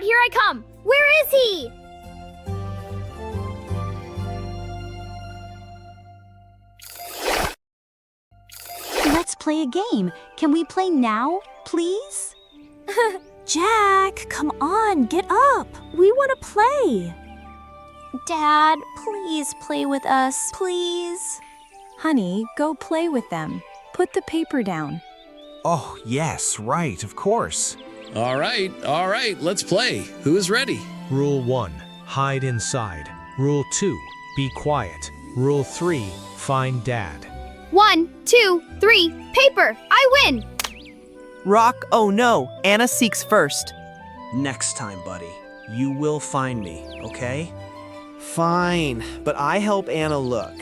here I come! Where is he? Let's play a game. Can we play now, please? Jack, come on, get up. We want to play. Dad, please play with us, please. Honey, go play with them. Put the paper down. Oh, yes, right, of course. All right, let's play. Who is ready? Rule 1, hide inside. Rule 2, be quiet. Rule 3, find Dad. 1, 2, 3, paper! I win! Rock, oh no, Anna seeks first. Next time, buddy, you will find me, okay? Fine, but I help Anna look.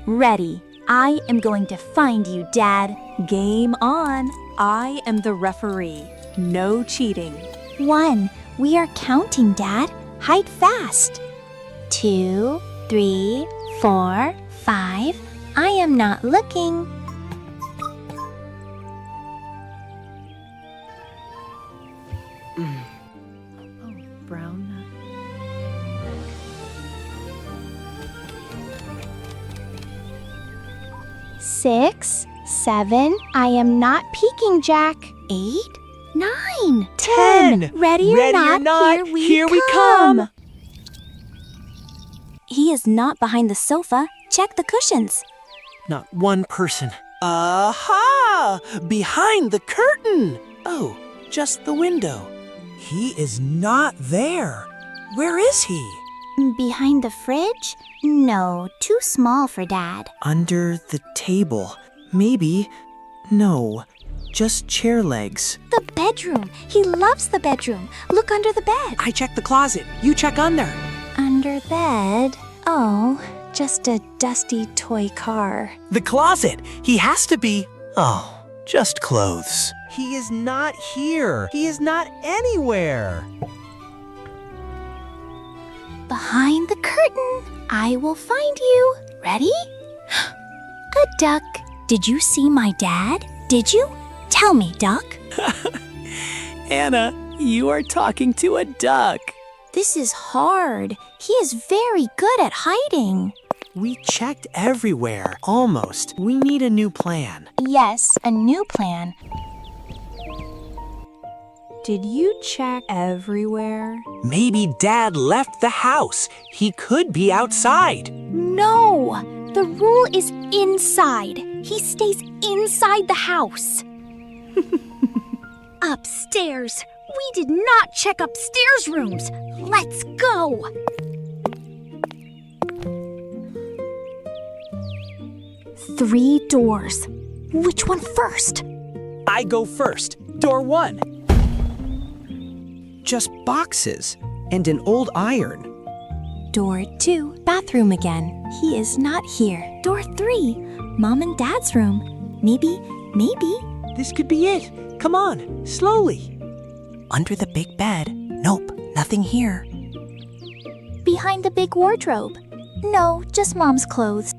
Ready. I am going to find you, Dad. Game on. I am the referee. No cheating. 1. We are counting, Dad. Hide fast. 2, 3, 4, 5. I am not looking. Brown. 6, 7. I am not peeking, Jack. 8, 9, 10. Ready or not, here we come. He is not behind the sofa. Check the cushions. Not one person. Aha! Behind the curtain! Oh, just the window. He is not there. Where is he? Behind the fridge? No, too small for Dad. Under the table. Maybe. No, just chair legs. The bedroom. He loves the bedroom. Look under the bed. I checked the closet. You check under. Under bed? Oh, just a dusty toy car. The closet. He has to be. Oh, just clothes. He is not here. He is not anywhere. Behind the curtain, I will find you. Ready? A duck. Did you see my dad? Did you? Tell me, duck. Anna, you are talking to a duck. This is hard. He is very good at hiding. We checked everywhere, almost. We need a new plan. Yes, a new plan. Did you check everywhere? Maybe Dad left the house. He could be outside. No! The rule is inside. He stays inside the house. Upstairs. We did not check upstairs rooms. Let's go. Three doors. Which one first? I go first. Door 1. Just boxes and an old iron. Door 2, bathroom again. He is not here. Door 3, Mom and Dad's room. Maybe. This could be it. Come on, slowly. Under the big bed. Nope, nothing here. Behind the big wardrobe. No, just Mom's clothes.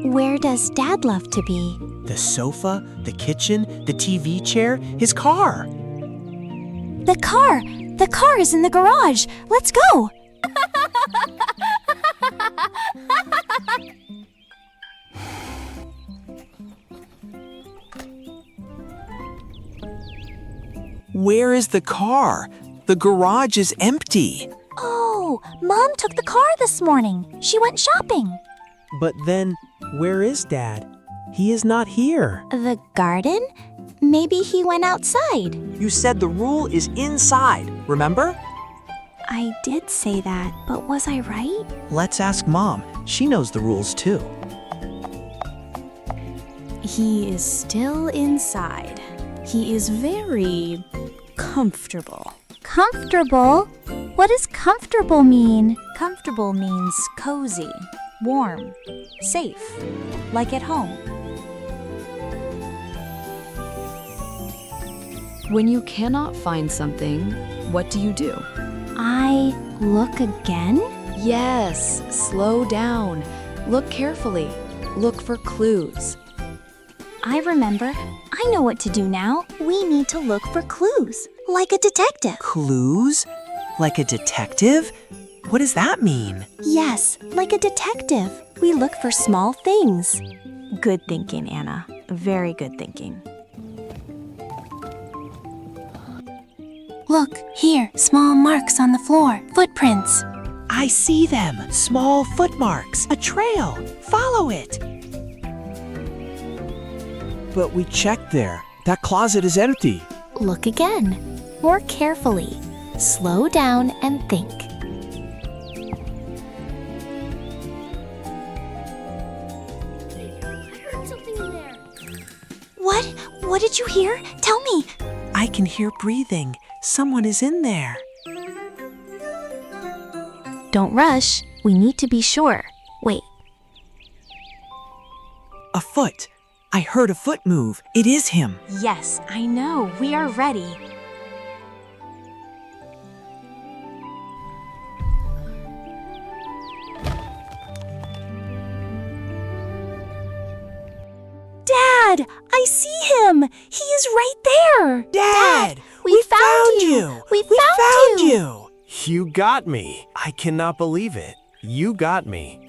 Where does Dad love to be? The sofa, the kitchen, the TV chair, his car. The car! The car is in the garage! Let's go! Where is the car? The garage is empty. Oh, Mom took the car this morning. She went shopping. But then, where is Dad? He is not here. The garden? Maybe he went outside. You said the rule is inside, remember? I did say that, but was I right? Let's ask Mom. She knows the rules too. He is still inside. He is very comfortable. Comfortable? What does comfortable mean? Comfortable means cozy, warm, safe, like at home. When you cannot find something, what do? I look again? Yes, slow down. Look carefully. Look for clues. I remember. I know what to do now. We need to look for clues, like a detective. Clues? Like a detective? What does that mean? Yes, like a detective. We look for small things. Good thinking, Anna. Very good thinking. Look, here, small marks on the floor, footprints. I see them. Small footmarks. A trail. Follow it. But we checked there. That closet is empty. Look again, more carefully. Slow down and think. I heard something in there. What? What did you hear? Tell me. I can hear breathing. Someone is in there. Don't rush. We need to be sure. Wait. A foot. I heard a foot move. It is him. Yes, I know. We are ready. Dad, I see him. He is right there. Dad, we found you. We found you. You got me. I cannot believe it. You got me.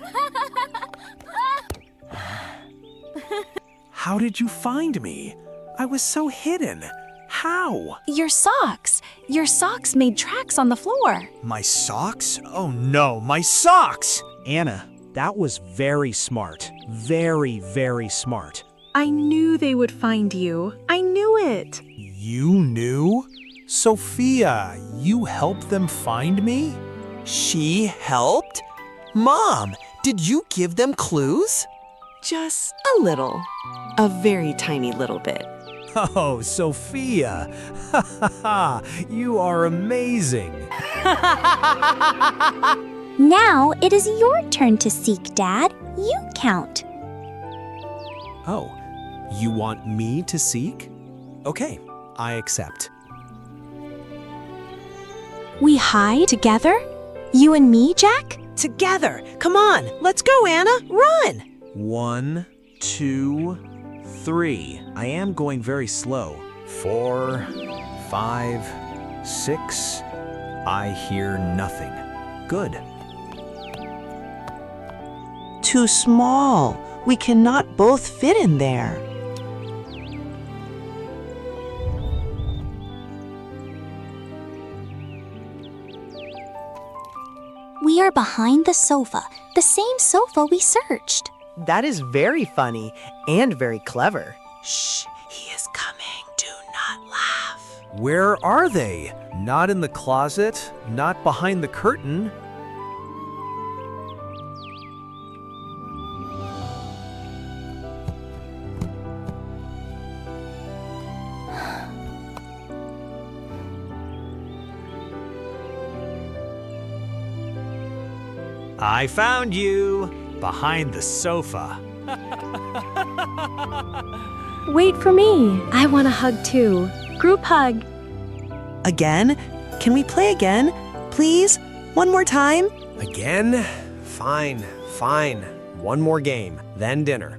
How did you find me? I was so hidden. How? Your socks. Your socks made tracks on the floor. My socks? Oh no, my socks! Anna, that was very smart. Very, very smart. I knew they would find you. I knew it. You knew? Sophia, you helped them find me? She helped? Mom, did you give them clues? Just a little. A very tiny little bit. Oh, Sophia. Ha ha ha. You are amazing. Now it is your turn to seek, Dad. You count. Oh, you want me to seek? Okay, I accept. We hide together? You and me, Jack? Together. Come on. Let's go, Anna. Run. 1, 2, 3. I am going very slow. 4, 5, 6. I hear nothing. Good. Too small. We cannot both fit in there. We are behind the sofa, the same sofa we searched. That is very funny and very clever. Shh, he is coming. Do not laugh. Where are they? Not in the closet, not behind the curtain. I found you behind the sofa. Wait for me. I want a hug too. Group hug. Again? Can we play again? Please? One more time? Again? Fine, fine. One more game, then dinner.